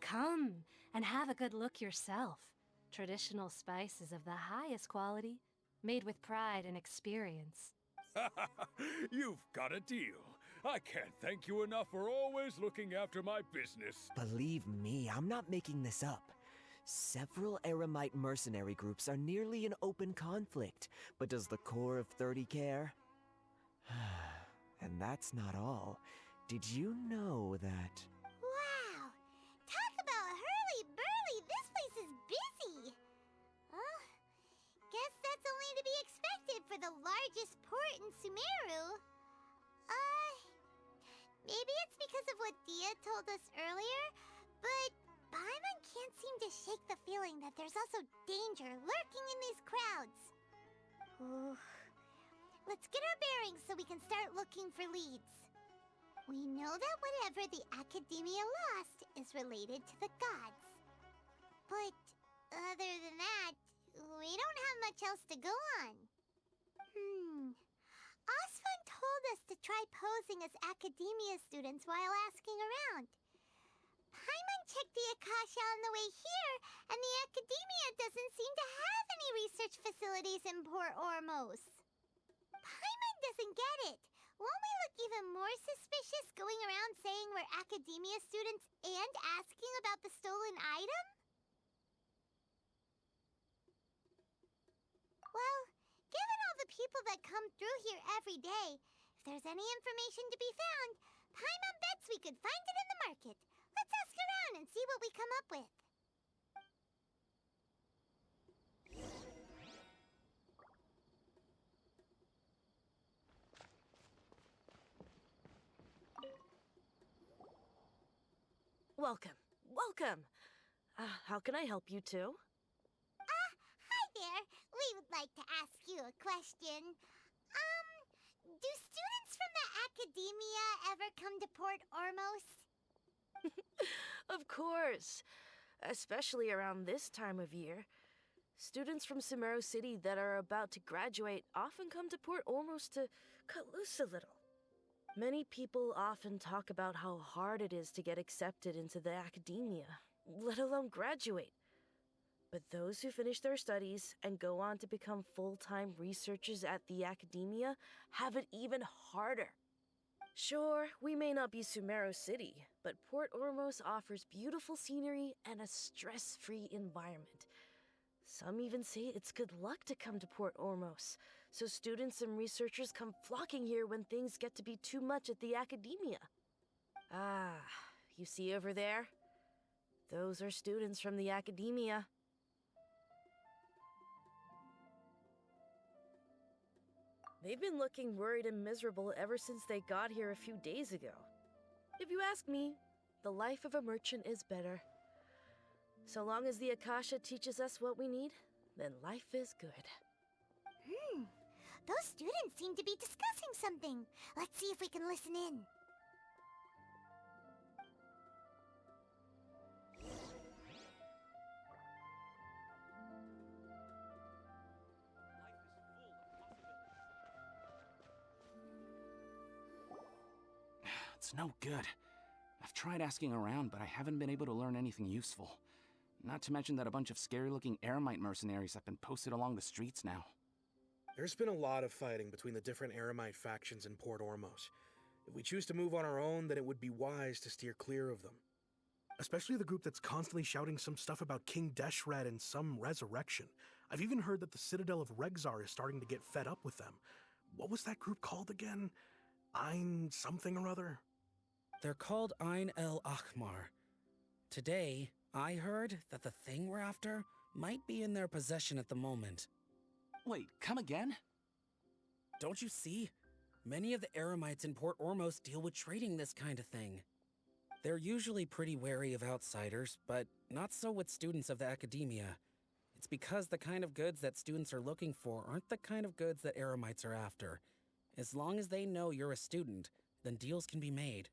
Come and have a good look yourself. Traditional spices of the highest quality, made with pride and experience. You've got a deal. I can't thank you enough for always looking after my business. Believe me, I'm not making this up. Several Eremite mercenary groups are nearly in open conflict, but does the core of 30 care? And that's not all. Did you know that... Wow! Talk about hurly-burly! This place is busy! Oh, guess that's only to be expected for the largest port in Sumeru. Maybe it's because of what Dia told us earlier, but Paimon can't seem to shake the feeling that there's also danger lurking in these crowds. Ooh. Let's get our bearings so we can start looking for leads. We know that whatever the Academia lost is related to the gods. But other than that, we don't have much else to go on. Osvan told us to try posing as Academia students while asking around. Paimon checked the Akasha on the way here, and the Academia doesn't seem to have any research facilities in Port Ormos. Paimon doesn't get it. Won't we look even more suspicious going around saying we're Academia students and asking about the stolen item? Well, given all the people that come through here every day, if there's any information to be found, Paimon bets we could find it in the market. Let's ask around and see what we come up with. Welcome. Welcome. How can I help you too? Hi there. We would like to ask you a question. Do students from the Academia ever come to Port Ormos? Of course. Especially around this time of year. Students from Sumeru City that are about to graduate often come to Port Ormos to cut loose a little. Many people often talk about how hard it is to get accepted into the Academia, let alone graduate. But those who finish their studies and go on to become full-time researchers at the Academia have it even harder. Sure, we may not be Sumeru City, but Port Ormos offers beautiful scenery and a stress-free environment. Some even say it's good luck to come to Port Ormos, so students and researchers come flocking here when things get to be too much at the Academia. Ah, you see over there? Those are students from the Academia. They've been looking worried and miserable ever since they got here a few days ago. If you ask me, the life of a merchant is better. So long as the Akasha teaches us what we need, then life is good. Those students seem to be discussing something. Let's see if we can listen in. It's no good. I've tried asking around, but I haven't been able to learn anything useful. Not to mention that a bunch of scary-looking Eremite mercenaries have been posted along the streets now. There's been a lot of fighting between the different Eremite factions in Port Ormos. If we choose to move on our own, then it would be wise to steer clear of them. Especially the group that's constantly shouting some stuff about King Deshret and some resurrection. I've even heard that the Citadel of Regzar is starting to get fed up with them. What was that group called again? Ein something or other? They're called Ein El Akhmar. Today, I heard that the thing we're after might be in their possession at the moment. Wait, come again? Don't you see? Many of the Eremites in Port Ormos deal with trading this kind of thing. They're usually pretty wary of outsiders, but not so with students of the Academia. It's because the kind of goods that students are looking for aren't the kind of goods that Eremites are after. As long as they know you're a student, then deals can be made.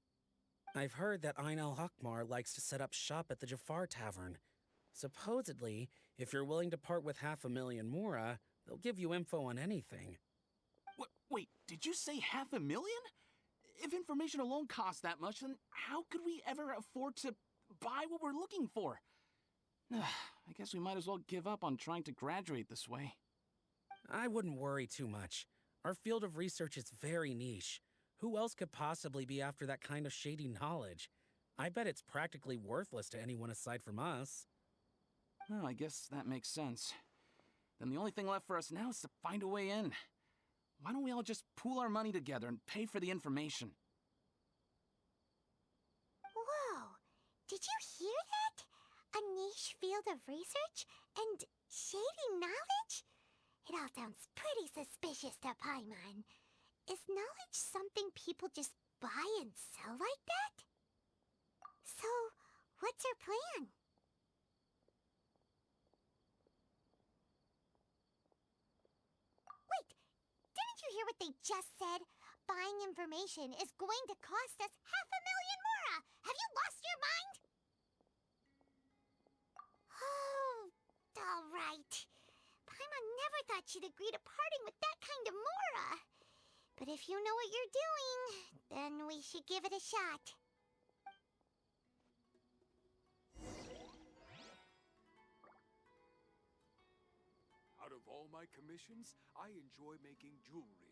I've heard that Ein El Hakmar likes to set up shop at the Jafar Tavern. Supposedly, if you're willing to part with 500,000 Mora, they'll give you info on anything. Wait, did you say 500,000? If information alone costs that much, then how could we ever afford to buy what we're looking for. I guess we might as well give up on trying to graduate this way. I wouldn't worry too much. Our field of research is very niche. Who else could possibly be after that kind of shady knowledge? I bet it's practically worthless to anyone aside from us. Well, I guess that makes sense. Then the only thing left for us now is to find a way in. Why don't we all just pool our money together and pay for the information? Whoa! Did you hear that? A niche field of research and shady knowledge? It all sounds pretty suspicious to Paimon. Is knowledge something people just buy and sell like that? So, what's your plan? Wait, didn't you hear what they just said? Buying information is going to cost us 500,000 mora! Have you lost your mind? Oh, alright. Paimon never thought she'd agree to parting with that kind of mora. But if you know what you're doing, then we should give it a shot. Out of all my commissions, I enjoy making jewelry